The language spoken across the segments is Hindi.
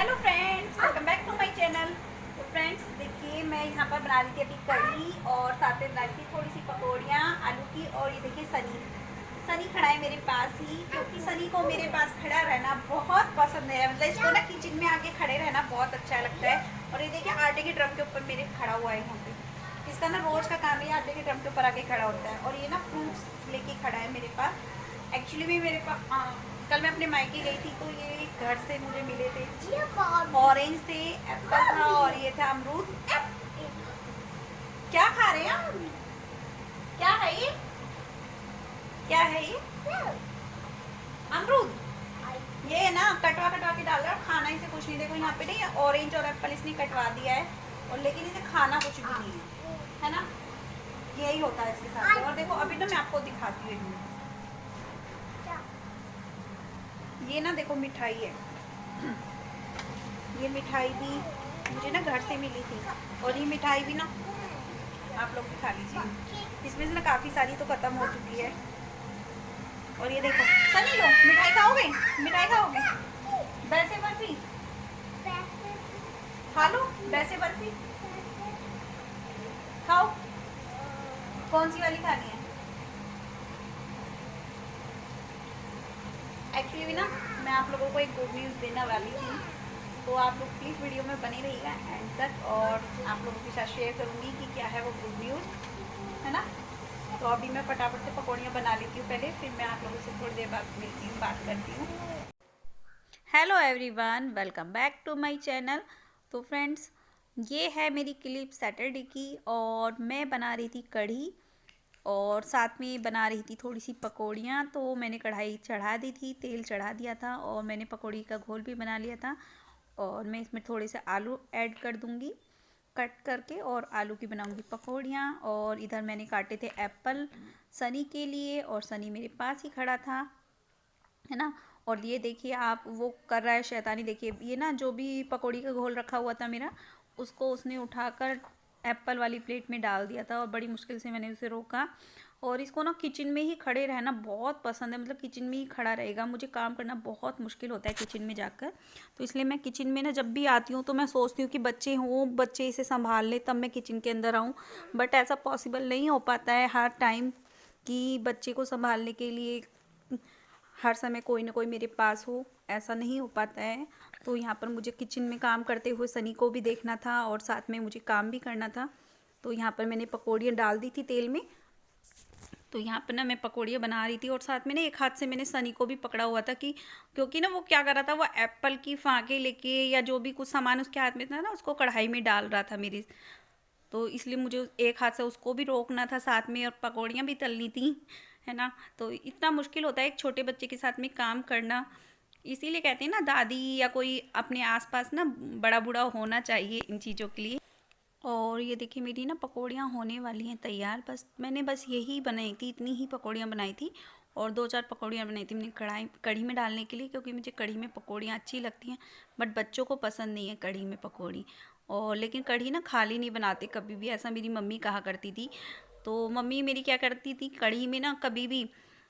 Hello friends, welcome back to my channel. तो फ्रेंड्स देखिए, मैं यहाँ पर बना रही थी अभी कढ़ी और साथ में बना रही थी थोड़ी सी पकौड़ियाँ आलू की। और ये देखिए सनी सनी खड़ा है मेरे पास ही, क्योंकि सनी को मेरे पास खड़ा रहना बहुत पसंद है। मतलब इसको ना किचन में आके खड़े रहना बहुत अच्छा लगता है। और ये देखिए आटे के ड्रम के ऊपर मेरे खड़ा हुआ है यहाँ पे। इसका ना रोज का काम है, आटे के ड्रम के ऊपर आके खड़ा होता है। और ये ना फ्रूट्स लेके खड़ा है मेरे पास। एक्चुअली भी मेरे पास कल मैं अपने मायके गई थी तो ये घर से मुझे मिले थे। ऑरेंज थे, एप्पल था और ये था अमरूद। क्या खा रहे हैं आप? क्या है ये? क्या है ये? अमरूद। ये ना कटवा कटवा के डाल रहा है, खाना इसे कुछ नहीं। देखो यहाँ पे नहीं, ऑरेंज और एप्पल इसने कटवा दिया है और लेकिन इसे खाना कुछ भी नहीं है ना। यही होता है इसके साथ। और देखो अभी ना मैं आपको दिखाती हूँ, ये ना देखो मिठाई है। ये मिठाई भी मुझे ना घर से मिली थी और ये मिठाई भी ना आप लोग भी खा लीजिए। इसमें से ना काफ़ी सारी तो ख़त्म हो चुकी है। और ये देखो सनी, लो मिठाई खाओगे? मिठाई खाओगे? वैसे बर्फी खा लो, वैसे बर्फी खाओ। कौन सी वाली खानी है? एक्चुअली ना मैं आप लोगों को एक गुड न्यूज़ देने वाली थी, तो आप लोग प्लीज़ वीडियो में बने रहिएगा एंड तक। और आप लोगों के साथ शेयर करूँगी कि क्या है वो गुड न्यूज़, है ना। तो अभी मैं फटाफट से पकौड़ियाँ बना लेती हूँ पहले, फिर मैं आप लोगों से थोड़ी देर बाद मिलती हूँ, बात करती हूँ। Hello everyone, welcome back to my channel. तो फ्रेंड्स ये है मेरी क्लिप सैटरडे की और मैं बना रही थी कढ़ी और साथ में बना रही थी थोड़ी सी पकौड़ियाँ। तो मैंने कढ़ाई चढ़ा दी थी, तेल चढ़ा दिया था और मैंने पकौड़ी का घोल भी बना लिया था। और मैं इसमें थोड़े से आलू ऐड कर दूँगी कट करके और आलू की बनाऊँगी पकौड़ियाँ। और इधर मैंने काटे थे एप्पल सनी के लिए और सनी मेरे पास ही खड़ा था, है ना। और ये देखिए आप, वो कर रहा है शैतानी। देखिए ये ना जो भी पकौड़ी का घोल रखा हुआ था मेरा, उसको उसने उठाकर एप्पल वाली प्लेट में डाल दिया था और बड़ी मुश्किल से मैंने उसे रोका। और इसको ना किचन में ही खड़े रहना बहुत पसंद है, मतलब किचन में ही खड़ा रहेगा। मुझे काम करना बहुत मुश्किल होता है किचन में जाकर, तो इसलिए मैं किचन में ना जब भी आती हूँ तो मैं सोचती हूँ कि बच्चे हों, बच्चे इसे संभाल ले, तब मैं किचन के अंदर आऊँ। बट ऐसा पॉसिबल नहीं हो पाता है हर टाइम कि बच्चे को संभालने के लिए हर समय कोई ना कोई मेरे पास हो, ऐसा नहीं हो पाता है। तो यहाँ पर मुझे किचन में काम करते हुए सनी को भी देखना था और साथ में मुझे काम भी करना था। तो यहाँ पर मैंने पकौड़ियाँ डाल दी थी तेल में। तो यहाँ पर ना मैं पकौड़ियाँ बना रही थी और साथ में ना एक हाथ से मैंने सनी को भी पकड़ा हुआ था कि क्योंकि ना वो क्या कर रहा था, वो एप्पल की फाँके लेके या जो भी कुछ सामान उसके हाथ में था ना, उसको कढ़ाई में डाल रहा था मेरी। तो इसलिए मुझे एक हाथ से उसको भी रोकना था साथ में और पकौड़ियाँ भी तलनी थी, है ना। तो इतना मुश्किल होता है एक छोटे बच्चे के साथ में काम करना। इसीलिए कहते हैं ना, दादी या कोई अपने आसपास ना बड़ा बूढ़ा होना चाहिए इन चीज़ों के लिए। और ये देखिए मेरी ना पकौड़ियाँ होने वाली हैं तैयार। मैंने बस यही बनाई थी, इतनी ही पकौड़ियाँ बनाई थी और 2-4 पकौड़ियाँ बनाई थी मैंने कढ़ी में डालने के लिए, क्योंकि मुझे कढ़ी में पकौड़ियाँ अच्छी लगती हैं। बट बच्चों को पसंद नहीं है कढ़ी में पकौड़ी। और लेकिन कढ़ी ना खाली नहीं बनाते कभी भी, ऐसा मेरी मम्मी कहा करती थी। तो मम्मी मेरी क्या करती थी, कढ़ी में ना कभी भी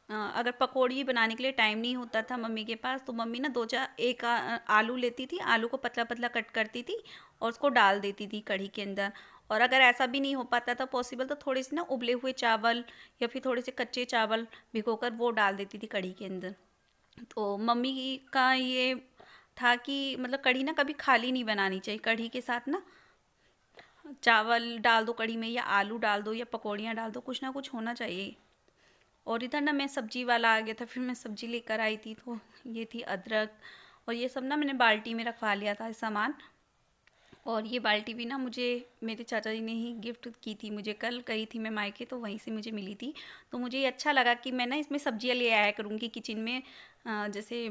अगर पकौड़ी बनाने के लिए टाइम नहीं होता था मम्मी के पास, तो मम्मी ना आलू लेती थी, आलू को पतला पतला कट करती थी और उसको डाल देती थी कढ़ी के अंदर। और अगर ऐसा भी नहीं हो पाता था पॉसिबल, तो थोड़े से ना उबले हुए चावल या फिर थोड़े से कच्चे चावल भिगोकर वो डाल देती थी कढ़ी के अंदर। तो मम्मी का ये था कि मतलब कढ़ी ना कभी खाली नहीं बनानी चाहिए, कढ़ी के साथ ना चावल डाल दो कढ़ी में या आलू डाल दो या पकौड़ियाँ डाल दो, कुछ ना कुछ होना चाहिए। और इधर ना मैं सब्जी वाला आ गया था, फिर मैं सब्जी लेकर आई थी। तो ये थी अदरक और ये सब ना मैंने बाल्टी में रखवा लिया था सामान। और ये बाल्टी भी ना मुझे मेरे चाचा जी ने ही गिफ्ट की थी, मुझे कल गई थी मैं मायके तो वहीं से मुझे मिली थी। तो मुझे ये अच्छा लगा कि मैं ना इसमें सब्जियां ले आया करूँगी किचन में, जैसे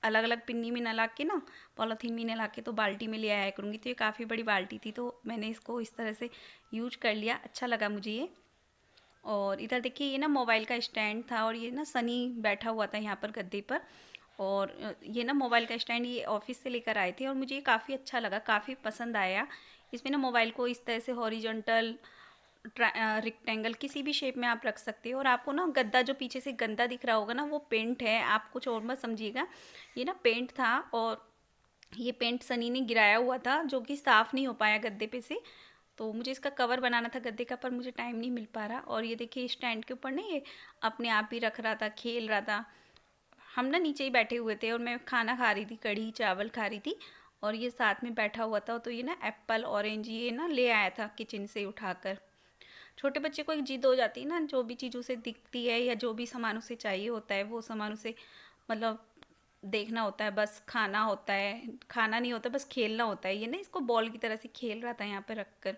अलग अलग पिन्नी में ना ला के ना, पॉलीथीन में ना ला के, तो बाल्टी में ले आया करूँगी। तो ये काफ़ी बड़ी बाल्टी थी तो मैंने इसको इस तरह से यूज कर लिया, अच्छा लगा मुझे ये। और इधर देखिए ये ना मोबाइल का स्टैंड था और ये ना सनी बैठा हुआ था यहाँ पर गद्दे पर। और ये ना मोबाइल का स्टैंड ये ऑफिस से लेकर आए थे और मुझे ये काफ़ी अच्छा लगा, काफ़ी पसंद आया। इसमें ना मोबाइल को इस तरह से हॉरिजॉन्टल रेक्टेंगल किसी भी शेप में आप रख सकते हो। और आपको ना गद्दा जो पीछे से गंदा दिख रहा होगा ना, वो पेंट है, आप कुछ और मत समझिएगा। ये ना पेंट था और ये पेंट सनी ने गिराया हुआ था जो कि साफ़ नहीं हो पाया गद्दे पे से, तो मुझे इसका कवर बनाना था गद्दे का, पर मुझे टाइम नहीं मिल पा रहा। और ये देखिए स्टैंड के ऊपर ना ये अपने आप ही रख रहा था, खेल रहा था। हम ना नीचे ही बैठे हुए थे और मैं खाना खा रही थी, कढ़ी चावल खा रही थी, और ये साथ में बैठा हुआ था। तो ये ना एप्पल ऑरेंज ये ना ले आया था किचन से उठाकर। छोटे बच्चे को एक जिद हो जाती है ना, जो भी चीज़ उसे दिखती है या जो भी सामान उसे चाहिए होता है वो सामान उसे मतलब देखना होता है, बस खाना होता है, खाना नहीं होता, बस खेलना होता है। ये ना इसको बॉल की तरह से खेल रहा था यहाँ पर रख कर,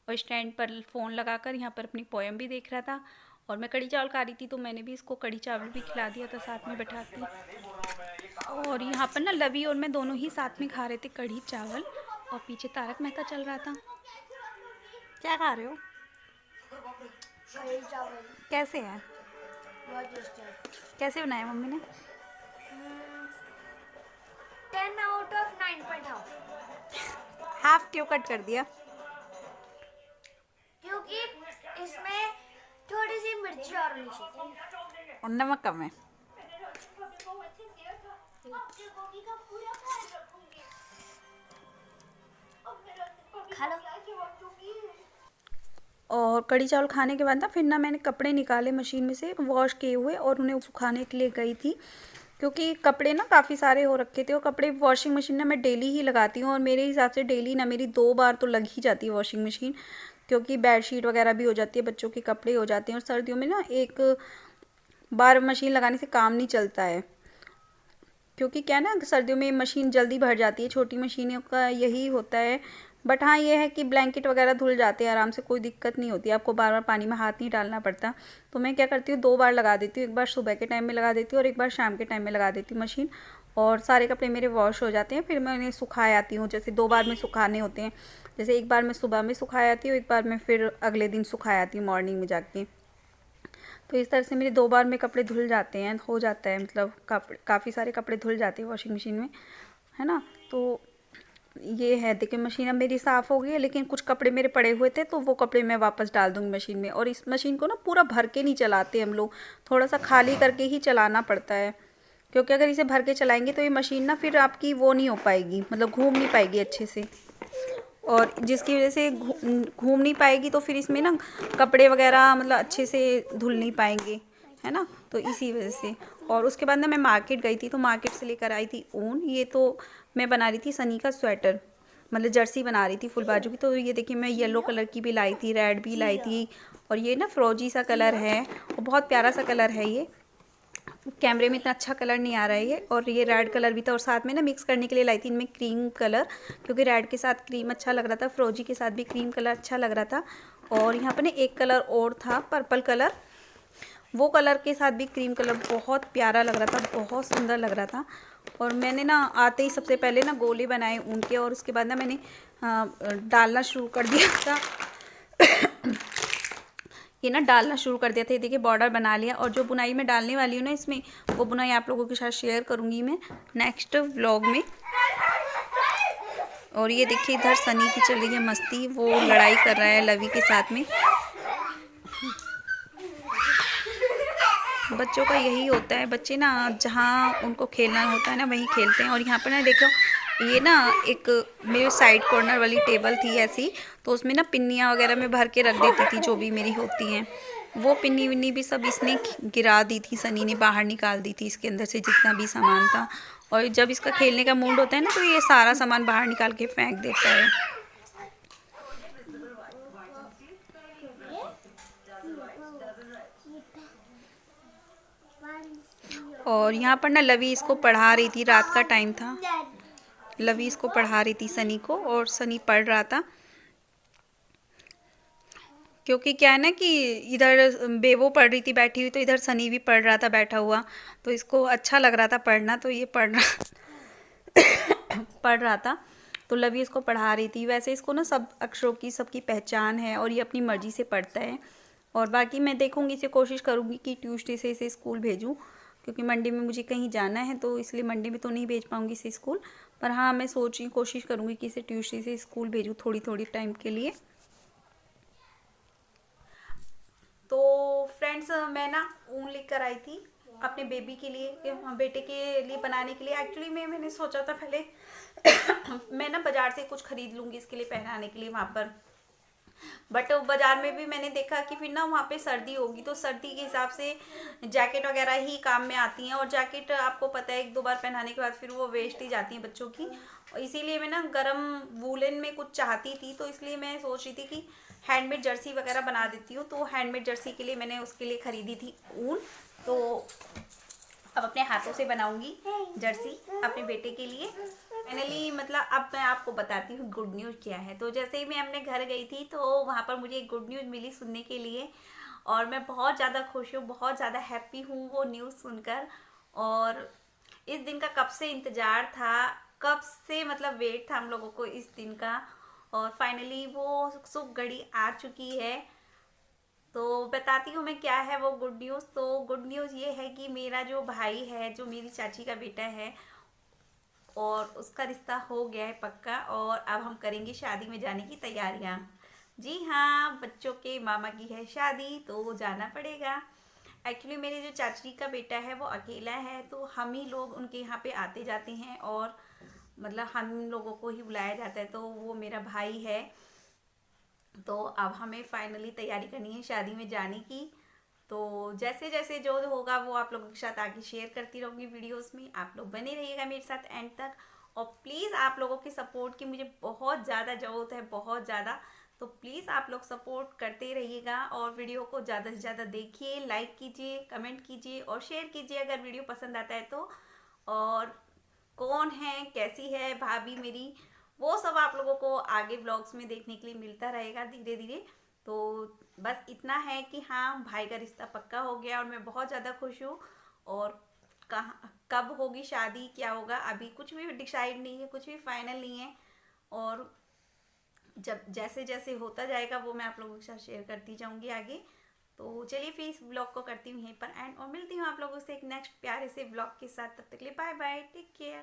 और स्टैंड पर फ़ोन लगा कर यहाँ पर अपनी पोएम भी देख रहा था। और मैं कढ़ी चावल खा रही थी तो मैंने भी इसको कढ़ी चावल भी खिला दिया था साथ में बैठा के। और यहाँ पर ना लवी और मैं दोनों ही साथ में खा रहे थे कढ़ी चावल, और पीछे तारक मेहता चल रहा था। क्या खा रहे हो? कढ़ी चावल। कैसे है? बहुत टेस्टी है। कैसे बनाया मम्मी ने? 10 out of 9.5 हाफ क्यों कट कर दिया? क्योंकि इसमें थोड़ी सी मिर्ची और होनी चाहिए और नमक कम है। खा लो। और कढ़ी चावल खाने के बाद ना फिर ना मैंने कपड़े निकाले मशीन में से वॉश किए हुए और उन्हें सुखाने के लिए गई थी, क्योंकि कपड़े ना काफ़ी सारे हो रखे थे। और कपड़े वॉशिंग मशीन ना मैं डेली ही लगाती हूँ, और मेरे हिसाब से डेली ना मेरी 2 बार तो लग ही जाती है वॉशिंग मशीन, क्योंकि बेडशीट वगैरह भी हो जाती है, बच्चों के कपड़े हो जाते हैं। और सर्दियों में ना एक बार मशीन लगाने से काम नहीं चलता है, क्योंकि क्या ना सर्दियों में मशीन जल्दी भर जाती है, छोटी मशीनों का यही होता है। बट हाँ ये है कि ब्लैंकेट वगैरह धुल जाते हैं आराम से, कोई दिक्कत नहीं होती, आपको बार बार पानी में हाथ नहीं डालना पड़ता। तो मैं क्या करती हूँ 2 बार लगा देती हूँ, एक बार सुबह के टाइम में लगा देती हूँ और एक बार शाम के टाइम में लगा देती हूँ मशीन, और सारे कपड़े मेरे वॉश हो जाते हैं। फिर मैं उन्हें सुखाए आती हूँ, जैसे 2 बार में सुखाने होते हैं, जैसे एक बार मैं सुबह में सुखाए आती हूँ, एक बार मैं फिर अगले दिन सुखाए आती हूँ मॉर्निंग में जाके। तो इस तरह से मेरे 2 बार में कपड़े धुल जाते हैं, हो जाता है, मतलब काफ़ी सारे कपड़े धुल जाते हैं वॉशिंग मशीन में, है ना। तो ये है, देखिए मशीन अब मेरी साफ़ हो गई है, लेकिन कुछ कपड़े मेरे पड़े हुए थे तो वो कपड़े मैं वापस डाल दूँगी मशीन में। और इस मशीन को ना पूरा भर के नहीं चलाते हम लोग, थोड़ा सा खाली करके ही चलाना पड़ता है, क्योंकि अगर इसे भर के चलाएंगे तो ये मशीन ना फिर आपकी वो नहीं हो पाएगी, मतलब घूम नहीं पाएगी अच्छे से, और जिसकी वजह से घूम नहीं पाएगी तो फिर इसमें ना कपड़े वगैरह मतलब अच्छे से धुल नहीं पाएंगे, है ना। तो इसी वजह से। और उसके बाद ना मैं मार्केट गई थी, तो मार्केट से लेकर आई थी ऊन। ये तो मैं बना रही थी सनी का स्वेटर, मतलब जर्सी बना रही थी फुल बाजू की। तो ये देखिए मैं येलो कलर की भी लाई थी, रेड भी लाई थी, और ये ना फ्रोजी सा कलर है और बहुत प्यारा सा कलर है। ये कैमरे में इतना अच्छा कलर नहीं आ रहा है ये। और ये रेड कलर भी था, और साथ में ना मिक्स करने के लिए लाई थी इनमें क्रीम कलर, क्योंकि रेड के साथ क्रीम अच्छा लग रहा था, फ्रोजी के साथ भी क्रीम कलर अच्छा लग रहा था। और यहाँ पर ना एक कलर और था पर्पल कलर, वो कलर के साथ भी क्रीम कलर बहुत प्यारा लग रहा था, बहुत सुंदर लग रहा था। और मैंने ना आते ही सबसे पहले ना गोले बनाए ऊन के, और उसके बाद ना मैंने डालना शुरू कर दिया था ये ना डालना शुरू कर दिया था। ये देखिए बॉर्डर बना लिया, और जो बुनाई मैं डालने वाली हूँ ना इसमें, वो बुनाई आप लोगों के साथ शेयर करूँगी मैं नेक्स्ट व्लॉग में। और ये देखिए इधर सनी की चल रही है मस्ती, वो लड़ाई कर रहा है लवी के साथ में। बच्चों का यही होता है, बच्चे ना जहाँ उनको खेलना होता है ना वहीं खेलते हैं। और यहाँ पर ना देखो ये ना एक मेरे साइड कॉर्नर वाली टेबल थी ऐसी, तो उसमें ना पिन्नियाँ वगैरह मैं भर के रख देती थी जो भी मेरी होती हैं। वो पिन्नी विन्नी भी सब इसने गिरा दी थी, सनी ने बाहर निकाल दी थी इसके अंदर से जितना भी सामान था। और जब इसका खेलने का मूड होता है ना तो ये सारा सामान बाहर निकाल के फेंक देता है। और यहाँ पर ना लवी इसको पढ़ा रही थी, रात का टाइम था, लवी इसको पढ़ा रही थी सनी को, और सनी पढ़ रहा था। क्योंकि क्या है ना कि इधर बेवो पढ़ रही थी बैठी हुई, तो इधर सनी भी पढ़ रहा था बैठा हुआ, तो इसको अच्छा लग रहा था पढ़ना, तो ये पढ़ रहा था। तो लवी इसको पढ़ा रही थी। वैसे इसको ना सब अक्षरों की सबकी पहचान है, और ये अपनी मर्ज़ी से पढ़ता है। और बाकी मैं देखूँगी, इसे कोशिश करूँगी कि ट्यूसडे से इसे स्कूल भेजूँ, क्योंकि मंडे में मुझे कहीं जाना है, तो इसलिए मंडे में तो नहीं भेज पाऊँगी इसे स्कूल। पर हाँ मैं सोच रही कोशिश करूँगी कि इसे ट्यूसडे से स्कूल भेजूँ थोड़ी थोड़ी टाइम के लिए। तो फ्रेंड्स मैं ना ऊन लेकर आई थी, अपने बेबी के लिए, बेटे के लिए बनाने के लिए। एक्चुअली मैंने सोचा था पहले मैं ना बाजार से कुछ खरीद लूँगी इसके लिए पहनाने के लिए वहाँ पर, बट बाजार में भी मैंने देखा कि फिर ना वहाँ पे सर्दी होगी, तो सर्दी के हिसाब से जैकेट वगैरह ही काम में आती हैं, और जैकेट आपको पता है 1-2 बार पहनाने के बाद फिर वो वेस्ट ही जाती हैं बच्चों की। और इसीलिए मैं ना गरम वूलन में कुछ चाहती थी, तो इसलिए मैं सोच रही थी कि हैंडमेड जर्सी वगैरह बना देती हूँ। तो हैंडमेड जर्सी के लिए मैंने उसके लिए ख़रीदी थी ऊन, तो अब अपने हाथों से बनाऊंगी जर्सी अपने बेटे के लिए फाइनली। मतलब अब मैं आपको बताती हूँ गुड न्यूज़ क्या है। तो जैसे ही मैं अपने घर गई थी तो वहाँ पर मुझे एक गुड न्यूज़ मिली सुनने के लिए, और मैं बहुत ज़्यादा खुश हूँ, बहुत ज़्यादा हैप्पी हूँ वो न्यूज़ सुनकर। और इस दिन का कब से इंतज़ार था, कब से मतलब वेट था हम लोगों को इस दिन का, और फाइनली वो शुभ घड़ी आ चुकी है। तो बताती हूँ मैं क्या है वो गुड न्यूज़। तो गुड न्यूज़ ये है कि मेरा जो भाई है, जो मेरी चाची का बेटा है, और उसका रिश्ता हो गया है पक्का, और अब हम करेंगे शादी में जाने की तैयारियां। जी हाँ, बच्चों के मामा की है शादी तो जाना पड़ेगा। एक्चुअली मेरे जो चाची का बेटा है वो अकेला है, तो हम ही लोग उनके यहाँ पे आते जाते हैं, और मतलब हम लोगों को ही बुलाया जाता है। तो वो मेरा भाई है, तो अब हमें फाइनली तैयारी करनी है शादी में जाने की। तो जैसे जैसे जो होगा वो आप लोगों के साथ आगे शेयर करती रहूँगी वीडियोस में। आप लोग बने रहिएगा मेरे साथ एंड तक, और प्लीज़ आप लोगों की सपोर्ट की मुझे बहुत ज़्यादा ज़रूरत है, बहुत ज़्यादा। तो प्लीज़ आप लोग सपोर्ट करते रहिएगा, और वीडियो को ज़्यादा से ज़्यादा देखिए, लाइक कीजिए, कमेंट कीजिए और शेयर कीजिए अगर वीडियो पसंद आता है तो। और कौन है, कैसी है भाभी मेरी, वो सब आप लोगों को आगे ब्लॉग्स में देखने के लिए मिलता रहेगा धीरे धीरे। तो बस इतना है कि हाँ, भाई का रिश्ता पक्का हो गया और मैं बहुत ज़्यादा खुश हूँ। और कहाँ कब होगी शादी, क्या होगा, अभी कुछ भी डिसाइड नहीं है, कुछ भी फाइनल नहीं है। और जब जैसे जैसे होता जाएगा वो मैं आप लोगों के साथ शेयर करती जाऊँगी आगे। तो चलिए फिर इस ब्लॉग को करती हूँ यहीं पर एंड, और मिलती हूँ आप लोगों से एक नेक्स्ट प्यारे से ब्लॉग के साथ। तब तक के लिए बाय बाय, टेक केयर।